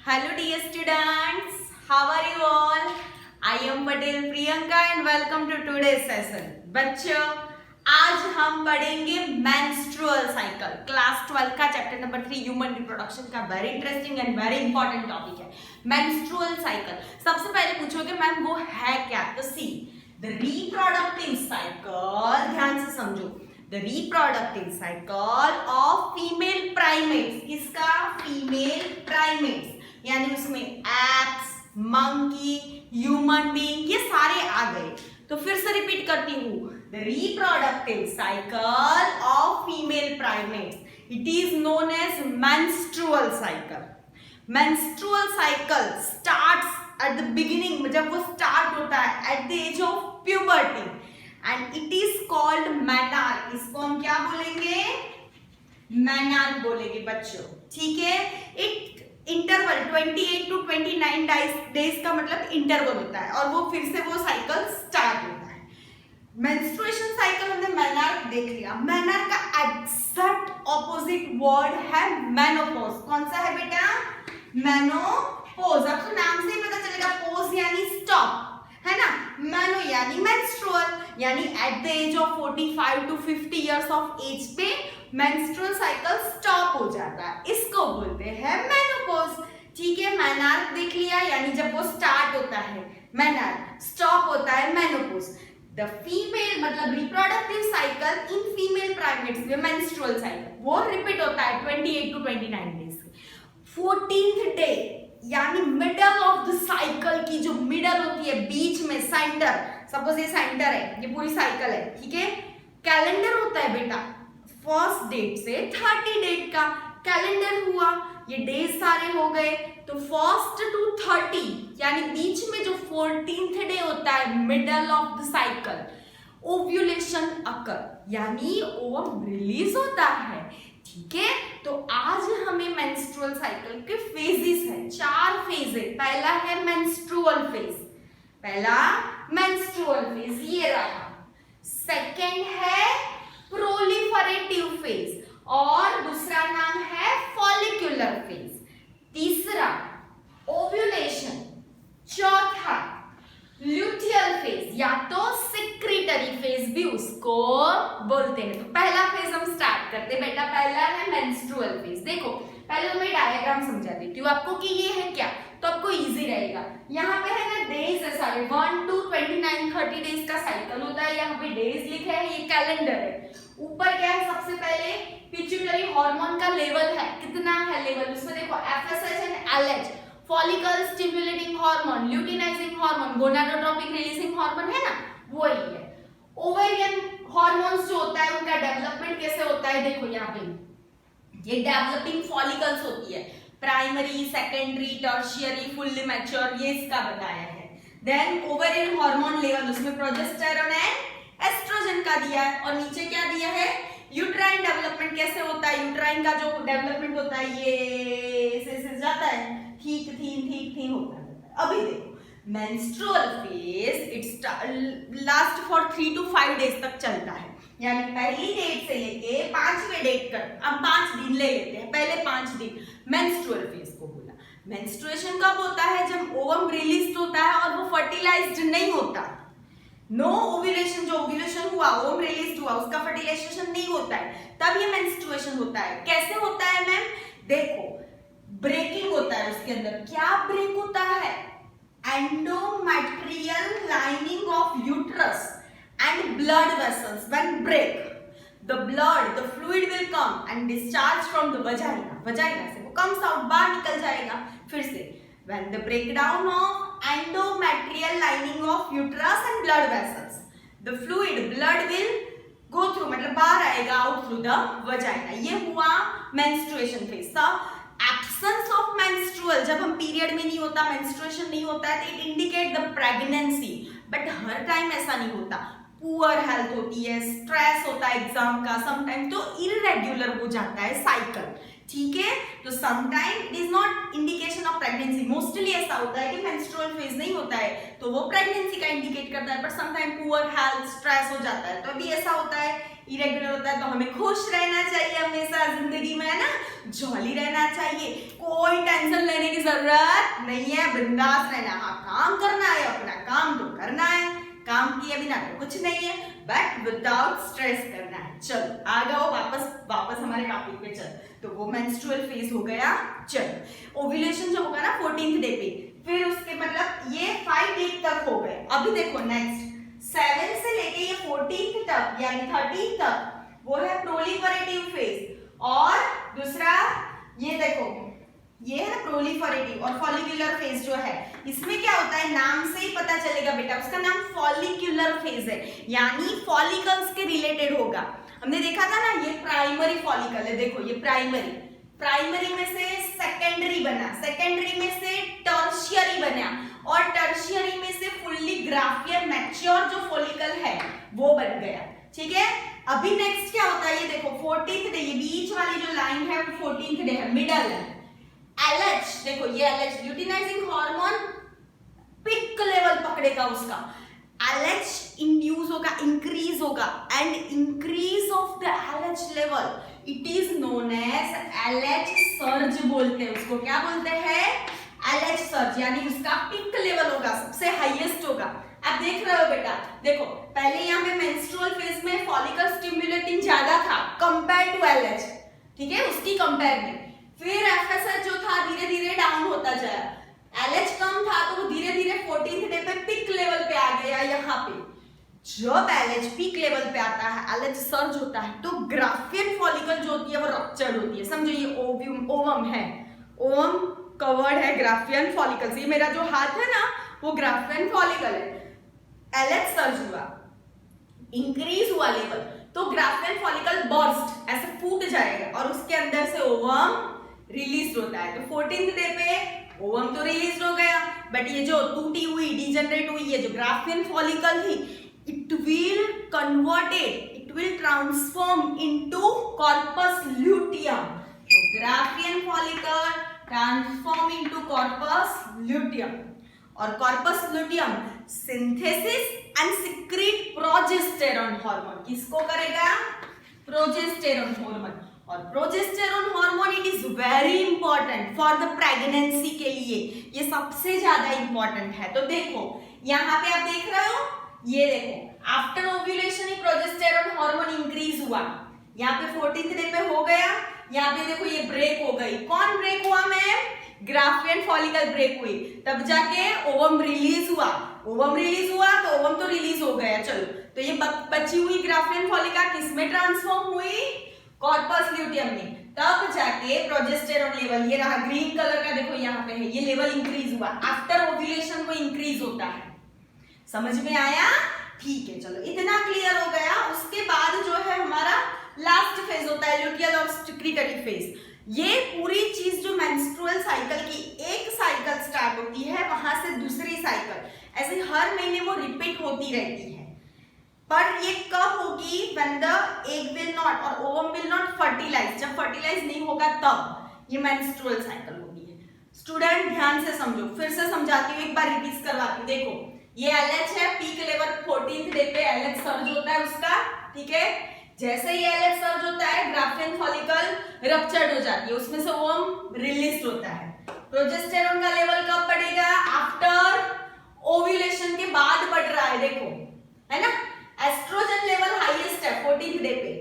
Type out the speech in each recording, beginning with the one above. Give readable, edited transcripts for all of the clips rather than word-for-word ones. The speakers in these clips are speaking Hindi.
Hello dear students, how are you all? I am Patel Priyanka and welcome to today's session. बच्चों, आज हम पढ़ेंगे menstrual cycle. क्लास 12 का चैप्टर नंबर 3 ह्यूमन रिप्रोडक्शन का very interesting and very important topic है menstrual cycle. सबसे पहले पूछोगे मैम वो है क्या? तो सी द रिप्रोडक्टिव साइकिल, ध्यान से समझो, the reproductive cycle of female primates. किसका? female primates. यानी उसमें एप्स, मंकी, ह्यूमन बीइंग ये सारे आ गए. तो फिर से रिपीट करती हूँ, the reproductive cycle of female primates. It is known as menstrual cycle. Menstrual cycle starts at the beginning, जब वो start होता है at the age of puberty. And it is called menarche. इसको हम क्या बोलेंगे? menarche बोलेंगे बच्चों, ठीक है. इट इंटरवल 28 to 29 डेज का मतलब इंटरवल होता है और वो फिर से वो साइकिल स्टार्ट होता है. मेंस्ट्रुएशन साइकिल हमने menarche देख लिया. menarche का एग्जैक्ट ऑपोजिट वर्ड है मेनोपॉज. कौन सा है बेटा? मेनोपॉज. आपको नाम से ही पता चलेगा, पोज यानी स्टॉप, है ना. मेनो यानी मेंस्ट्रुअल, यानी at the age of 45 to 50 years of age पे मेंस्ट्रुअल साइकिल स्टॉप हो जाता है. इसको बोलते हैं मेनोपॉज, ठीक है. menarche देख लिया, यानी जब वो स्टार्ट होता है menarche, स्टॉप होता है मेनोपॉज. द फीमेल मतलब reproductive cycle in female primates में मेंस्ट्रुअल साइकिल वो रिपीट होता है 28 to 29 डेज. 14th डे यानी मिडल ऑफ द साइकिल की जो मिडल होती है, बीच में सेंटर, सपोज ये सेंटर है, ये पूरी साइकिल है, ठीक है. कैलेंडर होता है बेटा, फर्स्ट डेट से 30 डेट का कैलेंडर हुआ. ये डेज सारे हो गए, तो फर्स्ट टू 30 यानी बीच में जो 14th डे होता है, middle of the cycle, ovulation occur यानी ओवम रिलीज होता है, ठीक है. तो आज हमें मेंस्ट्रुअल साइकिल के फेजेस हैं, 4 फेज है. पहला है मेंस्ट्रुअल फेज, पहला मेंस्ट्रुअल फेज ये रहा. सेकंड है प्रोलिफरेटिव फेज और दूसरा नाम है फॉलिक्यूलर फेज. तीसरा ओव्यूलेशन, चौथा ल्यूटियल फेज या तो सिक्रीटरी फेज भी उसको बोलते हैं. तो पहला फेज हम स्टार्ट करते हैं बेटा. पहला है मेंस्ट्रुअल फेज. देखो पहले तो मैं डायग्राम समझा देती हूँ आपको कि ये है क्या, तो आपको इजी रहेगा. यहाँ पे है ना डेज है सारे, 1 to 29 30 डेज का साइकिल होता है. यहाँ पे डेज लिखे हैं, ये कैलेंडर है. ऊपर क्या है? सबसे पहले पिट्यूटरी हार्मोन का लेवल है. कितना है लेवल? उसमें देखो FSH and LH, follicle stimulating hormone, luteinizing hormone, gonadotropic releasing hormone, है ना, वही है. ओवेरियन हार्मोन्स जो होता है उनका डेवलपमेंट कैसे होता है? देखो यहाँ पे ये डेवलपिंग फॉलिकल्स होती है, primary, secondary, tertiary, fully mature, ये इसका बताया है. देन ओवेरियन हार्मोन लेवल, उसमें प्रोजेस्टेरोन एंड एस्ट्रोजन का दिया है. और नीचे क्या दिया है? यूट्राइन डेवलपमेंट कैसे होता है? यूट्राइन का जो डेवलपमेंट होता है ये ऐसे जाता है, ठीक थीन होता है. अभी देखो menstrual phase it last for 3 to 5 days तक चलता है, यानी पहली डेट से लेके 5वें डेट तक. अब 5 दिन ले लेते हैं, पहले 5 दिन मेंस्ट्रुअल फेज को बोला. मेंस्ट्रुएशन कब होता है? जब ओवम रिलीज होता है और वो फर्टिलाइज्ड नहीं होता. नो ओव्यूलेशन, जो ओव्यूलेशन हुआ, ओवम रिलीज हुआ, उसका फर्टिलाइजेशन नहीं होता है, तब ये मेंस्ट्रुएशन होता है. कैसे होता है मैम? देखो ब्रेकिंग होता है उसके अंदर. क्या ब्रेक होता है? Endometrial lining of uterus and blood vessels when break, the blood, the fluid will come and discharge from the vagina. vagina से वो comes out, बाहर निकल जाएगा. फिर से when the breakdown of endometrial lining of uterus and blood vessels, the fluid, blood will go through, मतलब बाहर आएगा, out through the vagina. ये हुआ menstruation phase. So absence of menstrual, जब हम पीरियड में नहीं होता, menstruation नहीं होता है, तो it indicate the pregnancy. But her time ऐसा नहीं होता. पुअर हेल्थ होती है, स्ट्रेस होता है एग्जाम का, समटाइम तो इरेगुलर हो जाता है साइकिल, ठीक है. तो sometime it is not indication of pregnancy. Mostly ऐसा होता है कि मेंस्ट्रुअल फेज नहीं होता है तो वो प्रेगनेंसी का इंडिकेट करता है, but sometime poor health, stress हो जाता है, तो अभी ऐसा होता है इरेगुलर होता है तो हमें खुश रहना चाहिए हमेशा जिंदगी में, है ना, जॉली रहना चाहिए, कोई टेंशन लेने की जरूरत नहीं है, बिंदास रहना। हाँ, काम करना है, अपना काम तो करना है, काम किए बिना तो कुछ नहीं है, बट विदाउट स्ट्रेस करना है। चलो आ जाओ वापस हमारे टॉपिक पे चल। तो वो मेंस्ट्रुअल फेज हो गया। चलो ओव्यूलेशन जो होगा ना 14th डे पे, फिर उसके मतलब ये 5 डे तक हो गए। अभी देखो नेक्स्ट 7 से लेके ये 14th तक यानी 13th तक वो है प्रोलिफरेटिव फेज, और दूसरा ये देखो ये है प्रोलिफरेटिव और फॉलिक्यूलर फेज जो है, इसमें क्या होता है नाम से ही पता चलेगा बेटा, उसका नाम फॉलिक्यूलर फेज है, यानी फॉलिकल्स के रिलेटेड होगा। हमने देखा था ना ये प्राइमरी फॉलिकल है, देखो ये प्राइमरी में से सेकेंडरी बना, सेकेंडरी में से टर्शियरी बना, और टर्शियरी में से फुल्ली ग्राफियन मैच्योर जो फॉलिकल है वो बन गया। ठीक है, अभी नेक्स्ट क्या होता है ये देखो 14th डे, ये बीच वाली जो लाइन है वो 14th डे है, मिडल है। LH देखो ये LH luteinizing hormone peak level पकड़ेगा उसका, LH इंड्यूस होगा, इंक्रीज होगा, and increase of the LH level it is known as LH surge बोलते हैं उसको। क्या बोलते हैं? LH सर्ज, यानी उसका पिक लेवल होगा, सबसे हाईएस्ट होगा। आप देख रहे हो बेटा, देखो पहले यहाँ पे मेंस्ट्रुअल फेज में फॉलिकल स्टिमुलेटिंग ज्यादा था कंपेयर टू LH, ठीक है, उसकी कंपेयर में। फिर FSH जो था धीरे धीरे डाउन होता जाए, LH कम था तो वो धीरे धीरे 14th डे पे पिक लेवल पे आ गया। यहाँ पे जब LH पीक लेवल पे आता है, LH सर्ज होता है, तो ग्राफियन फॉलिकल जो होती है वो रप्चर्ड होती है। समझो ये ओवम है, ओवम कवर्ड है ग्राफियन फॉलिकल से। ये मेरा जो हाथ है ना वो ग्राफियन फॉलिकल है। LH सर्ज हुआ, इंक्रीज हुआ लेवल, तो ग्राफियन फॉलिकल बर्स्ट ऐसे फूट जाएगा और उसके अंदर से ओवम रिलीज होता है। तो 14th डे पे ओवम तो रिलीज हो गया, बट ये जो टूटी हुई डिजेनरेट हुई ये जो ग्राफियन फॉलिकल थी, it will transform into corpus luteum. तो graafian follicle transform into corpus luteum, और corpus luteum synthesis and secrete progesterone hormone. किसको करेगा? Progesterone hormone. और progesterone hormone it is very important for the pregnancy के लिए, ये सबसे ज्यादा इंपॉर्टेंट है। तो देखो यहाँ पे आप देख रहे हो, ये देखो आफ्टर ओव्यूलेशन ही प्रोजेस्टेरॉन हार्मोन इंक्रीज हुआ, यहाँ पे 14th डे पे हो गया। यहाँ पे देखो ये ब्रेक हो गई, कौन ब्रेक हुआ? मैम ग्राफियन फॉलिकल ब्रेक हुई, तब जाके ओवम रिलीज हुआ। ओवम रिलीज हुआ तो ओवम तो रिलीज हो गया, चलो तो ये बची हुई ग्राफियन फॉलिका किसमें ट्रांसफॉर्म हुई? कॉर्पस ल्यूटियम में। तब जाके प्रोजेस्टेरॉन लेवल, ये रहा ग्रीन कलर का, देखो यहाँ पे है, ये लेवल इंक्रीज हुआ। आफ्टर ओव्यूलेशन वो इंक्रीज होता है। समझ में आया? ठीक है, चलो इतना क्लियर हो गया। उसके बाद जो है हमारा लास्ट फेज होता है ल्यूटियल और सिक्रीटरी फेज। ये पूरी चीज जो मेंस्ट्रुअल साइकिल की एक साइकिल स्टार्ट होती है, वहां से दूसरी साइकिल, ऐसे हर महीने वो रिपीट होती रहती है। पर ये कब होगी? When the egg will not और ओवम विल नॉट फर्टिलाइज, जब फर्टिलाइज नहीं होगा तब ये मेंस्ट्रुअल साइकिल होती है। स्टूडेंट ध्यान से समझो, फिर से समझाती हूँ, एक बार रिपीट करवाती हूँ। देखो ये LH है, पीक लेवल 14th डे पे LH सर्ज होता है उसका, ठीक है। जैसे ही LH सर्ज होता है ग्राफियन फॉलिकल रप्चर्ड हो जाती है, उसमें से ओवम रिलीज होता है। प्रोजेस्टेरॉन का लेवल कब बढ़ेगा? आफ्टर ओव्यूलेशन के बाद बढ़ रहा है, देखो है ना। एस्ट्रोजन लेवल हाईएस्ट है 14th डे पे,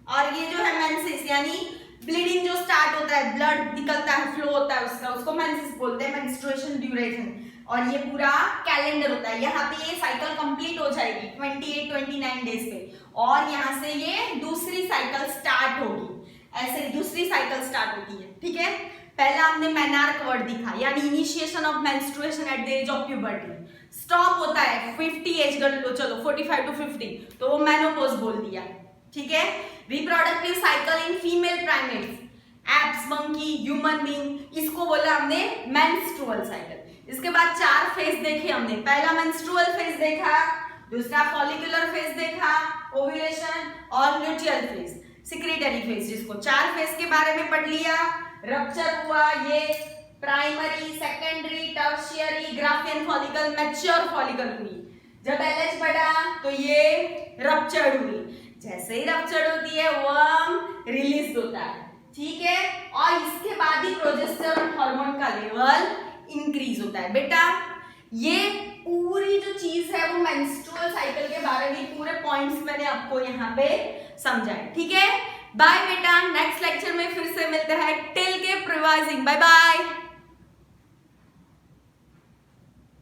और ये जो है मेंसेस यानी ब्लीडिंग जो स्टार्ट होता है, ब्लड निकलता है, फ्लो होता है उसका, उसको मेंसेस बोलते हैं, मेंस्ट्रुएशन ड्यूरेशन। और ये पूरा कैलेंडर होता है। यहाँ पे ये साइकिल कंप्लीट हो जाएगी 28-29 डेज पे, और यहाँ से ये दूसरी साइकिल स्टार्ट होगी। ऐसे दूसरी साइकिल स्टार्ट होती है, ठीक है। पहला हमने मेनार्क वर्ड दिखा, यानी initiation of menstruation at the age of puberty. Stop होता है 50 एज कर लो, चलो 45 to 50, तो वो मेनोपॉज बोल दिया, ठीक है। Reproductive cycle in female primates, apps, monkey, human being, इसको बोला हमने मेंस्ट्रुअल साइकिल। इसके बाद 4 फेज देखे हमने, पहला मेंस्ट्रुअल फेज देखा, दूसरा फॉलिकुलर फेज देखा, ओव्यूलेशन, और ल्यूटियल फेज, सिक्रीटरी फेज, जिसको 4 फेज के बारे में पढ़ लिया। रप्चर हुआ, ये primary, secondary, tertiary, Graafian follicle, mature follicle हुई। जब LH बढ़ा तो ये रप्चर्ड हुई। जैसे ही रप्चर होती है वर्म रिलीज होता है, ठीक है, और इसके बाद ही प्रोजेस्टेरोन हार्मोन का लेवल इंक्रीज होता है। बेटा ये पूरी जो चीज है वो मेंस्ट्रुअल साइकिल के बारे में पूरे पॉइंट्स मैंने आपको यहाँ पे समझाए, ठीक है। बाय बेटा, नेक्स्ट लेक्चर में फिर से मिलते हैं। टिल के प्रिवाइजिंग, बाय बाय।